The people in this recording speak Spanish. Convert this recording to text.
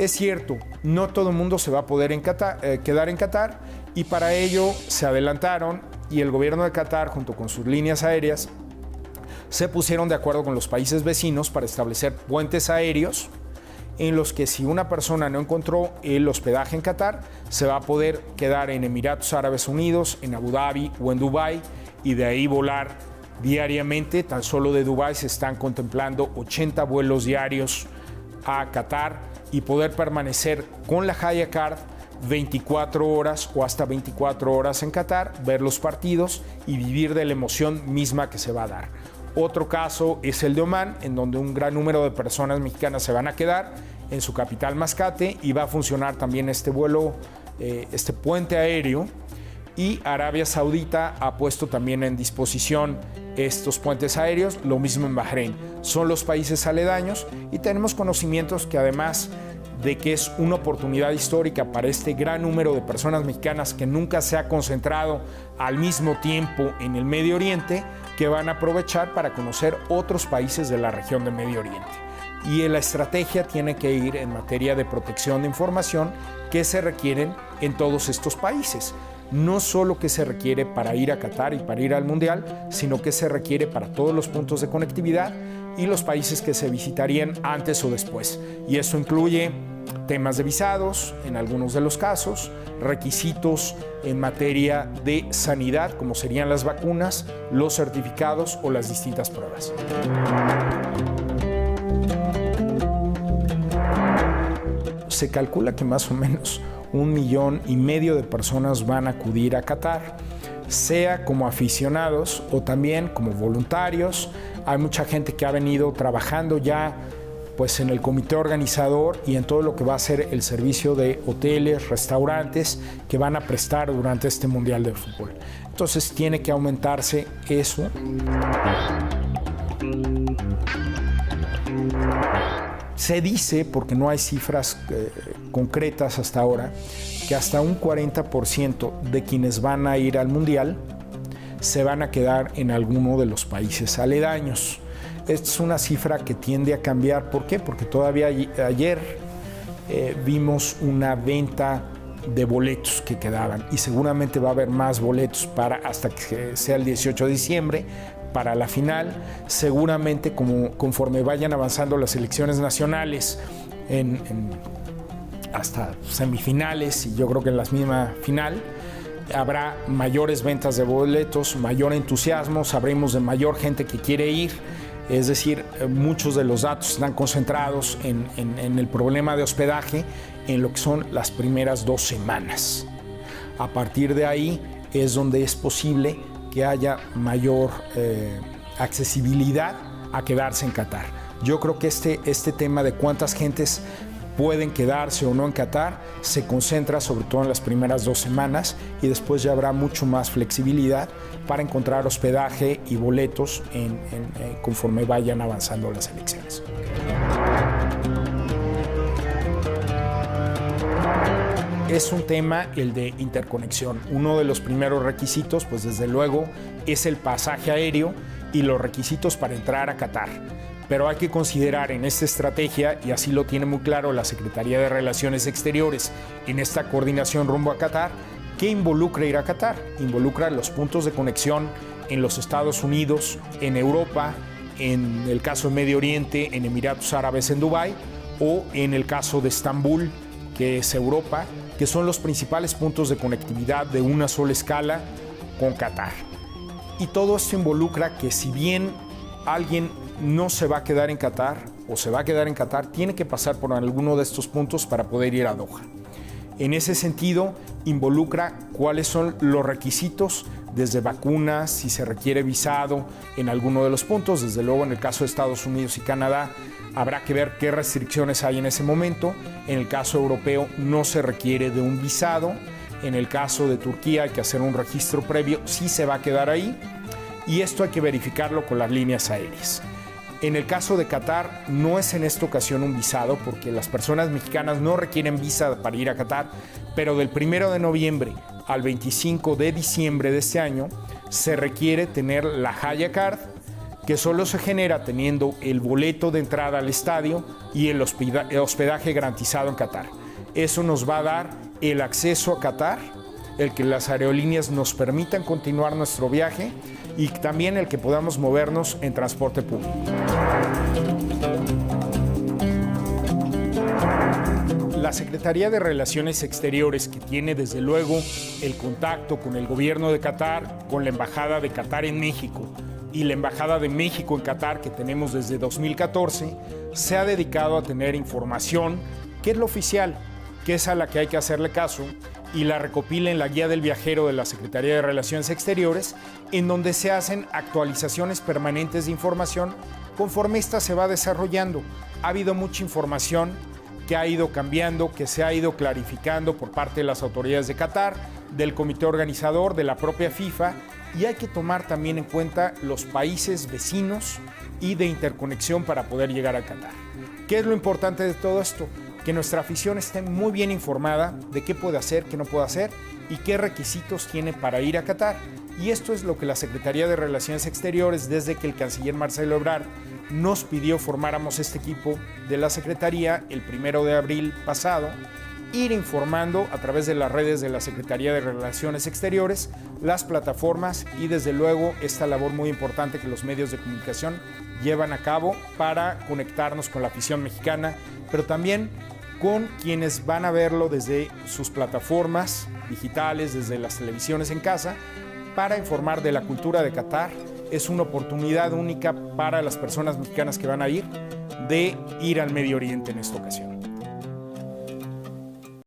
Es cierto, no todo el mundo se va a poder quedar en Qatar, y para ello se adelantaron y el gobierno de Qatar, junto con sus líneas aéreas, se pusieron de acuerdo con los países vecinos para establecer puentes aéreos en los que si una persona no encontró el hospedaje en Qatar, se va a poder quedar en Emiratos Árabes Unidos, en Abu Dhabi o en Dubái, y de ahí volar diariamente. Tan solo de Dubái se están contemplando 80 vuelos diarios a Qatar y poder permanecer con la Haya Card 24 horas o hasta 24 horas en Qatar, ver los partidos y vivir de la emoción misma que se va a dar. Otro caso es el de Omán, en donde un gran número de personas mexicanas se van a quedar en su capital Mascate, y va a funcionar también este vuelo, este puente aéreo. Y Arabia Saudita ha puesto también en disposición estos puentes aéreos, lo mismo en Bahrein. Son los países aledaños, y tenemos conocimientos que, además de que es una oportunidad histórica para este gran número de personas mexicanas que nunca se ha concentrado al mismo tiempo en el Medio Oriente, que van a aprovechar para conocer otros países de la región del Medio Oriente. Y la estrategia tiene que ir en materia de protección de información que se requieren en todos estos países. No solo que se requiere para ir a Qatar y para ir al Mundial, sino que se requiere para todos los puntos de conectividad y los países que se visitarían antes o después. Y eso incluye temas de visados, en algunos de los casos, requisitos en materia de sanidad, como serían las vacunas, los certificados o las distintas pruebas. Se calcula que más o menos 1,5 millones de personas van a acudir a Qatar, sea como aficionados o también como voluntarios. Hay mucha gente que ha venido trabajando ya pues en el comité organizador y en todo lo que va a ser el servicio de hoteles, restaurantes que van a prestar durante este Mundial de Fútbol. Entonces tiene que aumentarse eso. Se dice, porque no hay cifras concretas hasta ahora, que hasta un 40% de quienes van a ir al Mundial se van a quedar en alguno de los países aledaños. Esta es una cifra que tiende a cambiar. ¿Por qué? Porque todavía ayer vimos una venta de boletos que quedaban, y seguramente va a haber más boletos hasta que sea el 18 de diciembre para la final. Seguramente conforme vayan avanzando las selecciones nacionales hasta semifinales, y yo creo que en la misma final, habrá mayores ventas de boletos, mayor entusiasmo, sabremos de mayor gente que quiere ir. Es decir, muchos de los datos están concentrados en el problema de hospedaje en lo que son las primeras 2 semanas. A partir de ahí es donde es posible que haya mayor accesibilidad a quedarse en Qatar. Yo creo que este tema de cuántas gentes pueden quedarse o no en Qatar se concentra sobre todo en las primeras 2 semanas, y después ya habrá mucho más flexibilidad para encontrar hospedaje y boletos conforme vayan avanzando las elecciones. Es un tema el de interconexión. Uno de los primeros requisitos, pues desde luego, es el pasaje aéreo y los requisitos para entrar a Qatar. Pero hay que considerar en esta estrategia, y así lo tiene muy claro la Secretaría de Relaciones Exteriores en esta coordinación rumbo a Qatar, ¿qué involucra ir a Qatar? Involucra los puntos de conexión en los Estados Unidos, en Europa, en el caso de Medio Oriente, en Emiratos Árabes, en Dubái, o en el caso de Estambul, que es Europa, que son los principales puntos de conectividad de una sola escala con Qatar. Y todo esto involucra que, si bien alguien no se va a quedar en Qatar o se va a quedar en Qatar, tiene que pasar por alguno de estos puntos para poder ir a Doha. En ese sentido, involucra cuáles son los requisitos, desde vacunas, si se requiere visado en alguno de los puntos. Desde luego, en el caso de Estados Unidos y Canadá, habrá que ver qué restricciones hay en ese momento. En el caso europeo no se requiere de un visado. En el caso de Turquía hay que hacer un registro previo si se va a quedar ahí. Y esto hay que verificarlo con las líneas aéreas. En el caso de Qatar, no es en esta ocasión un visado, porque las personas mexicanas no requieren visa para ir a Qatar, pero del 1 de noviembre al 25 de diciembre de este año se requiere tener la Haya Card, que solo se genera teniendo el boleto de entrada al estadio y el hospedaje garantizado en Qatar. Eso nos va a dar el acceso a Qatar, el que las aerolíneas nos permitan continuar nuestro viaje y también el que podamos movernos en transporte público. La Secretaría de Relaciones Exteriores, que tiene desde luego el contacto con el gobierno de Qatar, con la Embajada de Qatar en México y la Embajada de México en Qatar, que tenemos desde 2014, se ha dedicado a tener información que es la oficial, que es a la que hay que hacerle caso, y la recopila en la Guía del Viajero de la Secretaría de Relaciones Exteriores, en donde se hacen actualizaciones permanentes de información conforme esta se va desarrollando. Ha habido mucha información que ha ido cambiando, que se ha ido clarificando por parte de las autoridades de Qatar, del comité organizador, de la propia FIFA, y hay que tomar también en cuenta los países vecinos y de interconexión para poder llegar a Qatar. ¿Qué es lo importante de todo esto? Que nuestra afición esté muy bien informada de qué puede hacer, qué no puede hacer y qué requisitos tiene para ir a Qatar. Y esto es lo que la Secretaría de Relaciones Exteriores, desde que el canciller Marcelo Ebrard nos pidió formáramos este equipo de la Secretaría el 1 de abril pasado, ir informando a través de las redes de la Secretaría de Relaciones Exteriores, las plataformas y desde luego esta labor muy importante que los medios de comunicación llevan a cabo para conectarnos con la afición mexicana, pero también con quienes van a verlo desde sus plataformas digitales, desde las televisiones en casa, para informar de la cultura de Qatar. Es una oportunidad única para las personas mexicanas que van a ir de ir al Medio Oriente en esta ocasión.